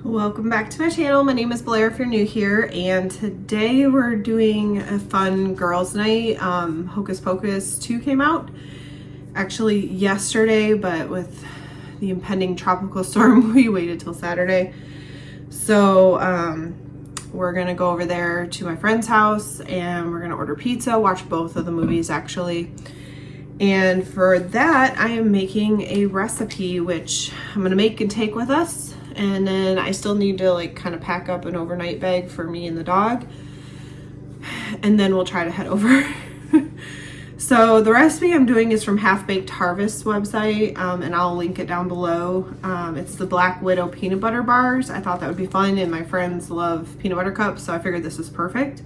Welcome back to my channel. My name is Blair if you're new here, and today we're doing a fun girls night. Hocus Pocus 2 came out actually yesterday, but with the impending tropical storm we waited till Saturday. So we're gonna go over there to my friend's house and we're gonna order pizza, watch both of the movies actually. And for that I am making a recipe which I'm gonna make and take with us. And then I still need to like kind of pack up an overnight bag for me and the dog. And then we'll try to head over. So the recipe I'm doing is from Half Baked Harvest's website, and I'll link it down below. It's the Black Widow peanut butter bars. I thought that would be fun, and my friends love peanut butter cups, so I figured this was perfect.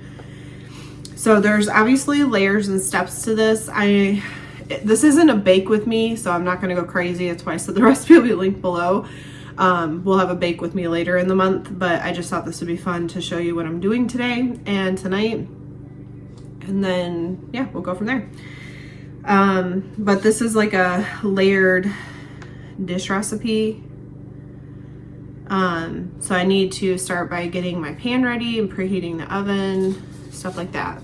So there's obviously layers and steps to this. This isn't a bake with me, so I'm not gonna go crazy. That's why I said the recipe will be linked below. We'll have a bake with me later in the month, but I just thought this would be fun to show you what I'm doing today and tonight. And then, yeah, we'll go from there. But this is like a layered dish recipe. So I need to start by getting my pan ready and preheating the oven, stuff like that.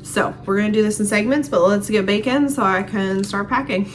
So we're gonna do this in segments, but let's get baking so I can start packing.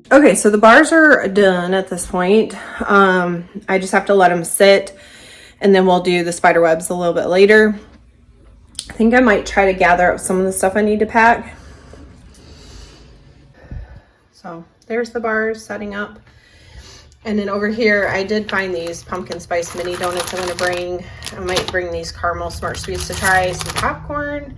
Okay, so the bars are done at this point. I just have to let them sit, and then we'll do the spider webs a little bit later. I think I might try to gather up some of the stuff I need to pack. So there's the bars setting up. And then over here, I did find these pumpkin spice mini donuts I'm going to bring. I might bring these caramel smart sweets to try, some popcorn,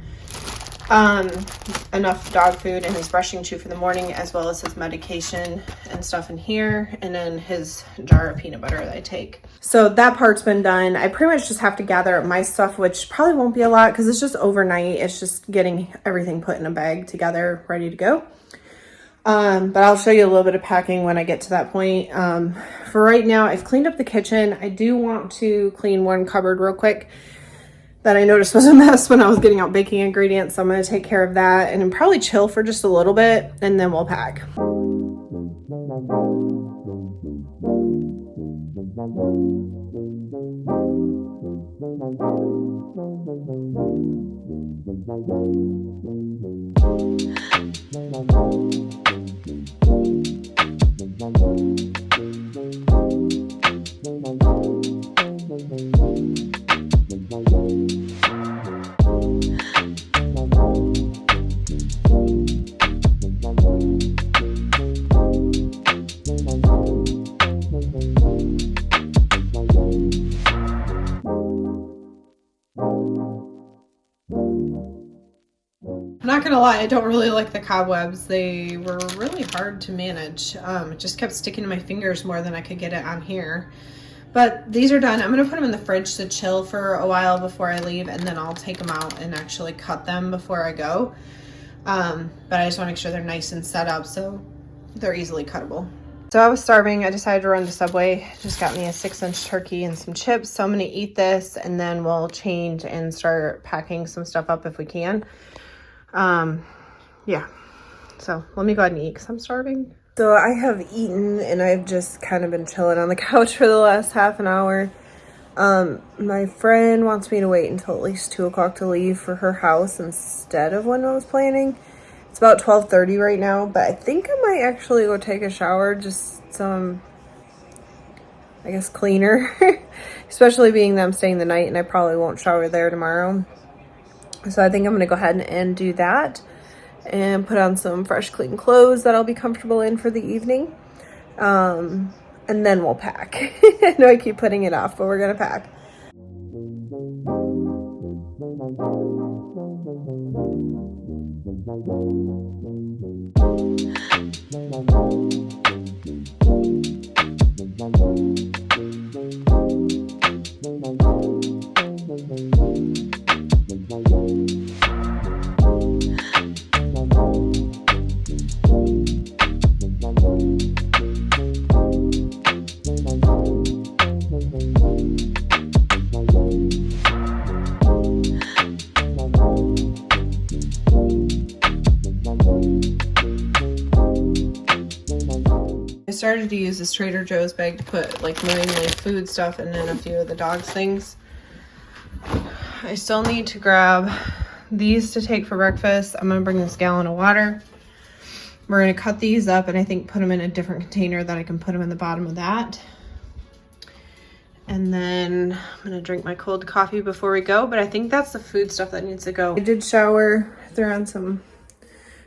enough dog food and his brushing chew for the morning, as well as his medication and stuff in here, and then his jar of peanut butter that I take. So that part's been done. I pretty much just have to gather up my stuff, which probably won't be a lot because it's just overnight. It's just getting everything put in a bag together, ready to go. But I'll show you a little bit of packing when I get to that point. For right now, I've cleaned up the kitchen. I do want to clean one cupboard real quick that I noticed was a mess when I was getting out baking ingredients. So I'm going to take care of that and then probably chill for just a little bit, and then we'll pack. I'm not gonna lie, I don't really like the cobwebs. They were really hard to manage. It just kept sticking to my fingers more than I could get it on here. But these are done. I'm gonna put them in the fridge to chill for a while before I leave, and then I'll take them out and actually cut them before I go. But I just wanna make sure they're nice and set up so they're easily cuttable. So I was starving. I decided to run to Subway. Just got me a 6-inch turkey and some chips. So I'm gonna eat this, and then we'll change and start packing some stuff up if we can. Yeah, so let me go ahead and eat because I'm starving. So I have eaten, and I've just kind of been chilling on the couch for the last half an hour. My friend wants me to wait until at least 2 o'clock to leave for her house instead of when I was planning. It's about 12:30 right now, but I think I might actually go take a shower, just some, I guess, cleaner, especially being that I'm staying the night and I probably won't shower there tomorrow. So I think I'm going to go ahead and do that and put on some fresh, clean clothes that I'll be comfortable in for the evening. And then we'll pack. I know I keep putting it off, but we're going to pack. I started to use this Trader Joe's bag to put like mainly food stuff and then a few of the dog's things. I still need to grab these to take for breakfast. I'm gonna bring this gallon of water. We're gonna cut these up and I think put them in a different container that I can put them in the bottom of that. And then I'm gonna drink my cold coffee before we go, but I think that's the food stuff that needs to go. I did shower, threw on some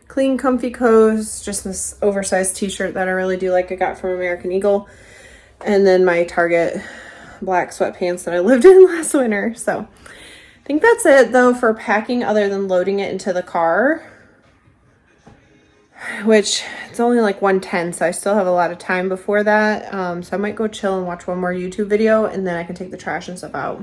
clean, comfy clothes, just this oversized t-shirt that I really do like. I got from American Eagle. And then my Target black sweatpants that I lived in last winter. So I think that's it though for packing, other than loading it into the car, which It's only like 1:10, so I still have a lot of time before that. So I might go chill and watch one more YouTube video, and then I can take the trash and stuff out.